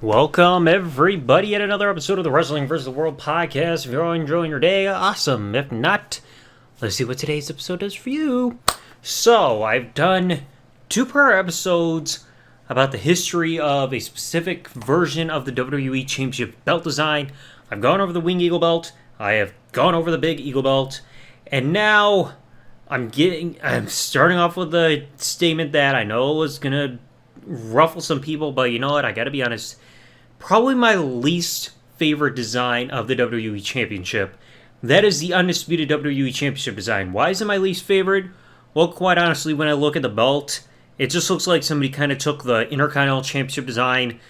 Welcome, everybody, at another episode of the Wrestling vs. the World podcast. If you're enjoying your day, awesome. If not, let's see what today's episode does for you. So, I've done two prior episodes about the history of a specific version of the WWE Championship belt design. I've gone over the Wing Eagle belt, I have gone over the Big Eagle belt, and now I'm starting off with a statement that I know was gonna ruffle some people, but you know what, I gotta be honest. Probably my least favorite design of the WWE Championship. That is the Undisputed WWE Championship design. Why is it my least favorite? Well, quite honestly, when I look at the belt, it just looks like somebody kind of took the Intercontinental Championship design,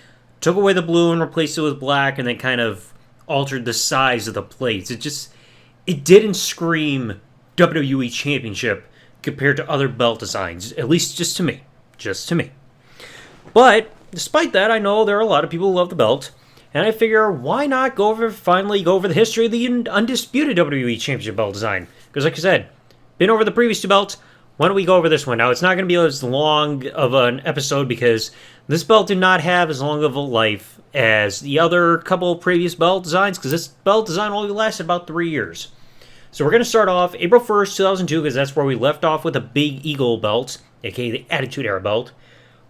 took away the blue and replaced it with black, and then kind of altered the size of the plates. It didn't scream WWE Championship compared to other belt designs, at least just to me. Just to me. But despite that, I know there are a lot of people who love the belt, and I figure why not finally go over the history of the Undisputed WWE Championship belt design? Because like I said, been over the previous two belts, why don't we go over this one? Now, it's not going to be as long of an episode because this belt did not have as long of a life as the other couple of previous belt designs, because this belt design only lasted about 3 years. So we're going to start off April 1st, 2002, because that's where we left off with the Big Eagle belt, aka the Attitude Era belt,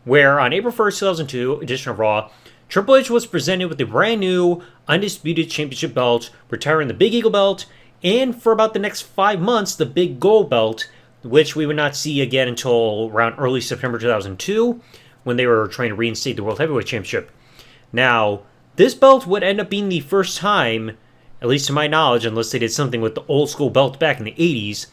where on April 1st, 2002, edition of Raw, Triple H was presented with the brand new Undisputed Championship belt, retiring the Big Eagle belt, and for about the next 5 months, the Big Gold belt, which we would not see again until around early September 2002, when they were trying to reinstate the World Heavyweight Championship. Now, this belt would end up being the first time, at least to my knowledge, unless they did something with the old school belt back in the 80s,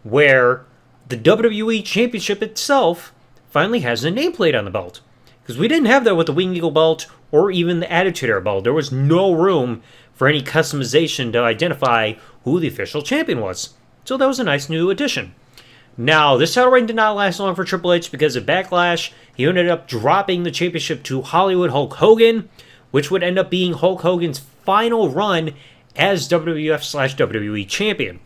where the WWE Championship itself finally has a nameplate on the belt. Because we didn't have that with the Wing Eagle belt or even the Attitude Era belt. There was no room for any customization to identify who the official champion was. So that was a nice new addition. Now, this title reign did not last long for Triple H because of Backlash. He ended up dropping the championship to Hollywood Hulk Hogan, which would end up being Hulk Hogan's final run as WWF/WWE champion.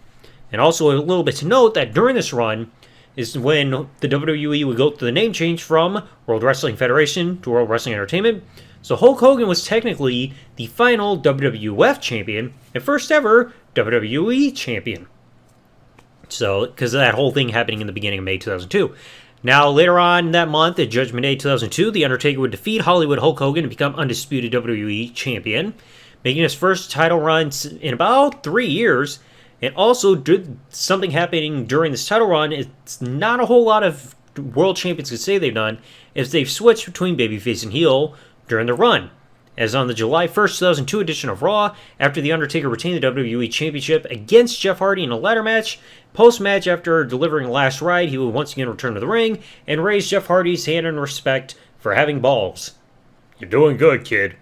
And also a little bit to note that during this run is when the WWE would go through the name change from World Wrestling Federation to World Wrestling Entertainment. So Hulk Hogan was technically the final WWF champion and first ever WWE champion. So, because of that whole thing happening in the beginning of May 2002. Now, later on that month, at Judgment Day 2002, The Undertaker would defeat Hollywood Hulk Hogan to become Undisputed WWE champion, making his first title run in about 3 years. And also, something happening during this title run, it's not a whole lot of world champions could say they've done, is they've switched between babyface and heel during the run. As on the July 1st, 2002 edition of Raw, after The Undertaker retained the WWE Championship against Jeff Hardy in a ladder match, post-match after delivering the last ride, he would once again return to the ring and raise Jeff Hardy's hand in respect for having balls. You're doing good, kid.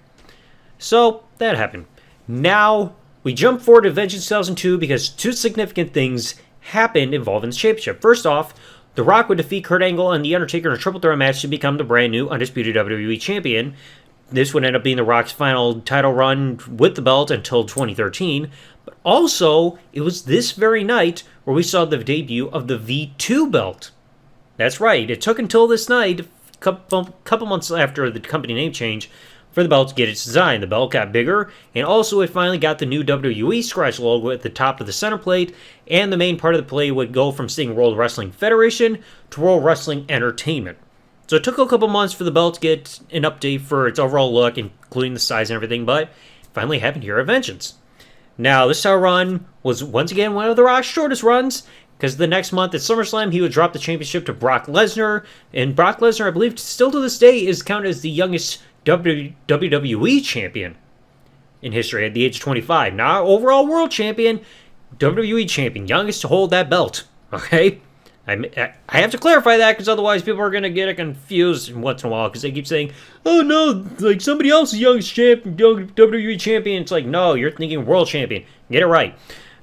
So, that happened. Now, we jump forward to Vengeance 2002 because two significant things happened involving the championship. First off, The Rock would defeat Kurt Angle and The Undertaker in a triple threat match to become the brand new Undisputed WWE Champion. This would end up being The Rock's final title run with the belt until 2013. But also, it was this very night where we saw the debut of the V2 belt. That's right, it took until this night, a couple months after the company name change, for the belt to get its design. The belt got bigger, and also it finally got the new WWE scratch logo at the top of the center plate, and the main part of the plate would go from saying World Wrestling Federation to World Wrestling Entertainment. So it took a couple months for the belt to get an update for its overall look, including the size and everything, but it finally happened here at Vengeance. Now, this title run was once again one of The Rock's shortest runs, because the next month at SummerSlam, he would drop the championship to Brock Lesnar, and Brock Lesnar, I believe, still to this day, is counted as the youngest WWE champion in history at the age of 25. Not overall world champion, WWE champion, youngest to hold that belt. Okay? I have to clarify that because otherwise people are going to get it confused once in a while because they keep saying, oh no, like somebody else is youngest champion, WWE champion. It's like, no, you're thinking world champion. Get it right.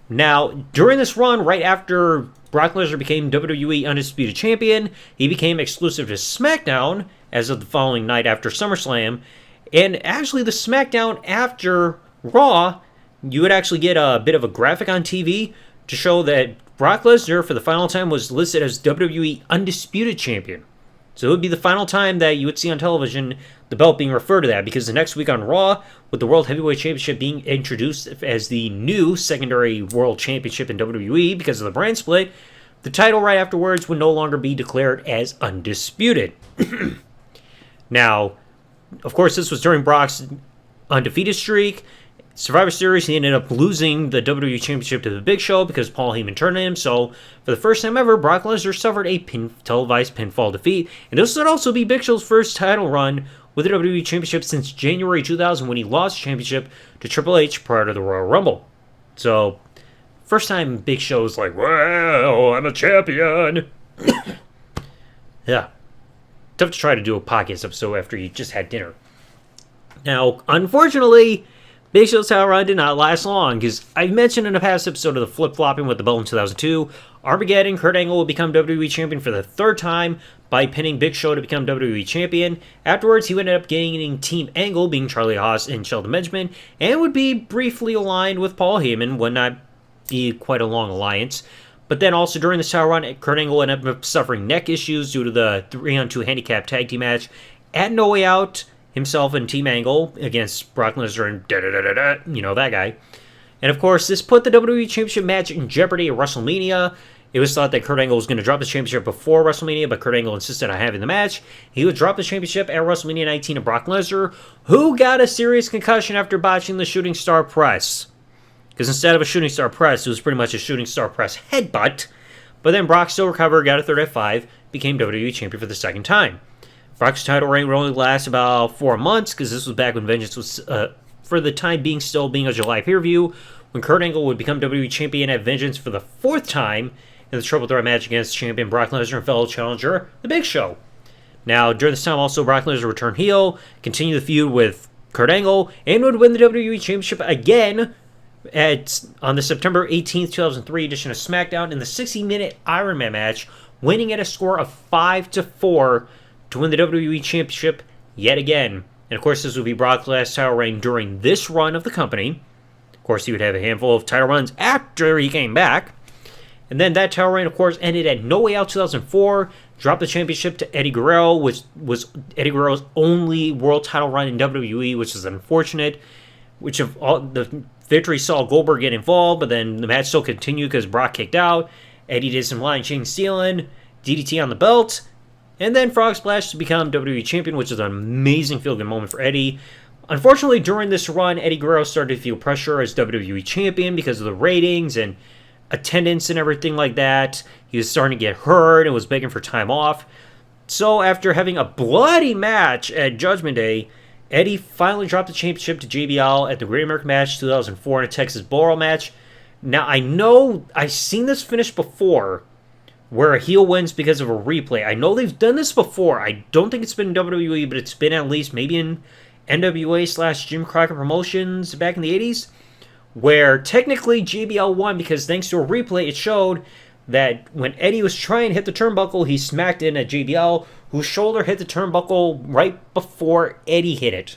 Now, during this run, right after Brock Lesnar became WWE Undisputed Champion, he became exclusive to SmackDown as of the following night after SummerSlam. And actually, the SmackDown after Raw, you would actually get a bit of a graphic on TV to show that Brock Lesnar, for the final time, was listed as WWE Undisputed Champion. So it would be the final time that you would see on television the belt being referred to that, because the next week on Raw, with the World Heavyweight Championship being introduced as the new secondary World Championship in WWE because of the brand split, the title right afterwards would no longer be declared as undisputed. Now, of course, this was during Brock's undefeated streak. Survivor Series, he ended up losing the WWE Championship to The Big Show because Paul Heyman turned on him. So, for the first time ever, Brock Lesnar suffered a televised pinfall defeat. And this would also be Big Show's first title run with the WWE Championship since January 2000, when he lost the championship to Triple H prior to the Royal Rumble. So, first time Big Show's like, "Wow, I'm a champion." Yeah. Tough to try to do a podcast episode after you just had dinner. Now, unfortunately, Big Show's title run did not last long, because I mentioned in a past episode of the flip-flopping with the belt in 2002, Armageddon, Kurt Angle would become WWE Champion for the third time by pinning Big Show to become WWE Champion. Afterwards, he would end up gaining Team Angle, being Charlie Haas and Shelton Benjamin, and would be briefly aligned with Paul Heyman, would not be quite a long alliance. But then also during this title run, Kurt Angle ended up suffering neck issues due to the 3-on-2 handicap tag team match at No Way Out, himself and Team Angle against Brock Lesnar and that guy. And of course, this put the WWE Championship match in jeopardy at WrestleMania. It was thought that Kurt Angle was going to drop the championship before WrestleMania, but Kurt Angle insisted on having the match. He would drop the championship at WrestleMania 19 to Brock Lesnar, who got a serious concussion after botching the Shooting Star Press. Because instead of a Shooting Star Press, it was pretty much a Shooting Star Press headbutt. But then Brock still recovered, got a third F5, became WWE Champion for the second time. Brock's title reign would only last about 4 months, because this was back when Vengeance was, for the time being, still being a July pay-per-view, when Kurt Angle would become WWE Champion at Vengeance for the 4th time in the Triple Threat match against champion Brock Lesnar and fellow challenger, The Big Show. Now, during this time, also, Brock Lesnar returned heel, continued the feud with Kurt Angle, and would win the WWE Championship again on the September 18th, 2003 edition of SmackDown in the 60-minute Iron Man match, winning at a score of 5-4 to win the WWE Championship yet again. And of course, this would be Brock's last title reign during this run of the company. Of course, he would have a handful of title runs after he came back. And then that title reign, of course, ended at No Way Out 2004, dropped the championship to Eddie Guerrero, which was Eddie Guerrero's only world title run in WWE, which is unfortunate. Which of all the victory saw Goldberg get involved, but then the match still continued because Brock kicked out. Eddie did some line chain stealing, DDT on the belt, and then Frog Splash to become WWE Champion, which is an amazing feel-good moment for Eddie. Unfortunately, during this run, Eddie Guerrero started to feel pressure as WWE Champion because of the ratings and attendance and everything like that. He was starting to get hurt and was begging for time off. So after having a bloody match at Judgment Day, Eddie finally dropped the championship to JBL at the Great American Match 2004 in a Texas Bull Roar match. Now, I know I've seen this finish before, where a heel wins because of a replay. I know they've done this before. I don't think it's been in WWE, but it's been at least maybe in NWA/Jim Crockett Promotions back in the 80s, where technically JBL won because thanks to a replay, it showed that when Eddie was trying to hit the turnbuckle, he smacked in at JBL, whose shoulder hit the turnbuckle right before Eddie hit it.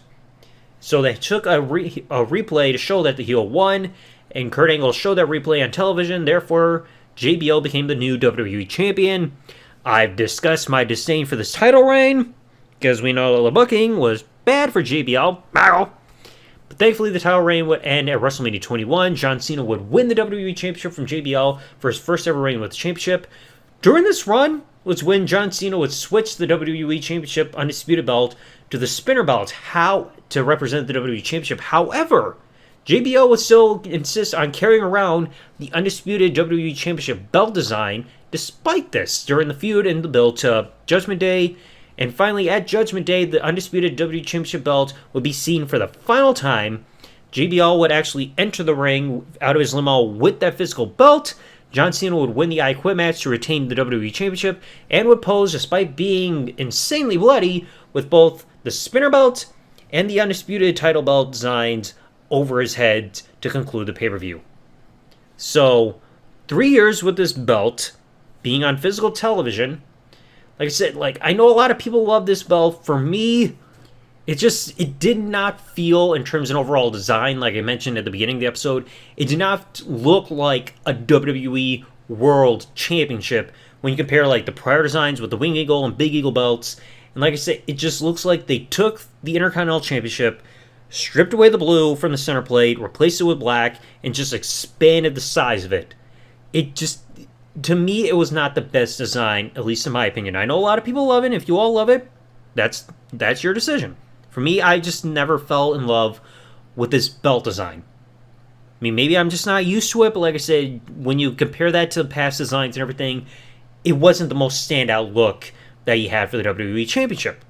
So they took a replay to show that the heel won, and Kurt Angle showed that replay on television. Therefore, JBL became the new WWE Champion. I've discussed my disdain for this title reign, because we know the booking was bad for JBL. But thankfully, the title reign would end at WrestleMania 21. John Cena would win the WWE Championship from JBL for his first ever reign with the championship. During this run was when John Cena would switch the WWE Championship Undisputed Belt to the spinner belt to represent the WWE Championship. However, JBL would still insist on carrying around the Undisputed WWE Championship belt design despite this during the feud and the build to Judgment Day. And finally, at Judgment Day, the Undisputed WWE Championship belt would be seen for the final time. JBL would actually enter the ring out of his limo with that physical belt. John Cena would win the I Quit match to retain the WWE Championship and would pose, despite being insanely bloody, with both the spinner belt and the Undisputed title belt designs over his head to conclude the pay-per-view. So, 3 years with this belt being on physical television. Like I said, I know a lot of people love this belt. For me, it did not feel, in terms of overall design, like I mentioned at the beginning of the episode, it did not look like a WWE World Championship when you compare like the prior designs with the Wing Eagle and Big Eagle belts. And like I said, it just looks like they took the Intercontinental Championship, stripped away the blue from the center plate, replaced it with black, and just expanded the size of it. It just, to me, it was not the best design, at least in my opinion. I know a lot of people love it. If you all love it, that's your decision. For me, I just never fell in love with this belt design. I mean, maybe I'm just not used to it, but like I said, when you compare that to past designs and everything, it wasn't the most standout look that you had for the WWE Championship.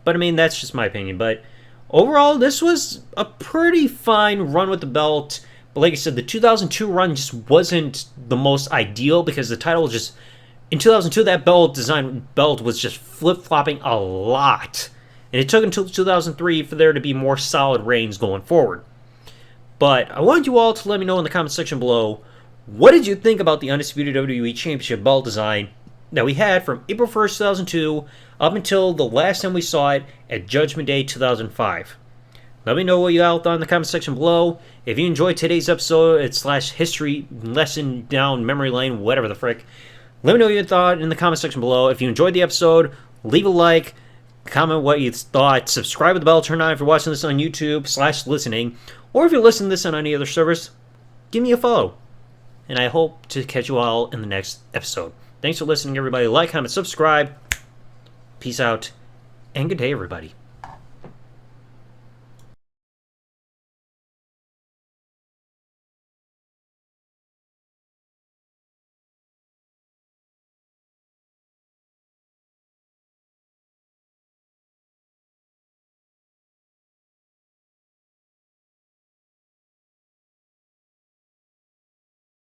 But I mean, that's just my opinion. But overall, this was a pretty fine run with the belt. But like I said, the 2002 run just wasn't the most ideal because the title was just... In 2002, that belt was just flip-flopping a lot. And it took until 2003 for there to be more solid reigns going forward. But I want you all to let me know in the comment section below, what did you think about the Undisputed WWE Championship belt design that we had from April 1st, 2002 up until the last time we saw it at Judgment Day 2005? Let me know what you all thought in the comment section below. If you enjoyed today's episode, it's /history lesson down memory lane, whatever the frick. Let me know what you thought in the comment section below. If you enjoyed the episode, leave a like, comment what you thought, subscribe with the bell turned on if you're watching this on YouTube /listening, or if you're listening to this on any other service, give me a follow. And I hope to catch you all in the next episode. Thanks for listening, everybody. Like, comment, subscribe. Peace out, and good day, everybody.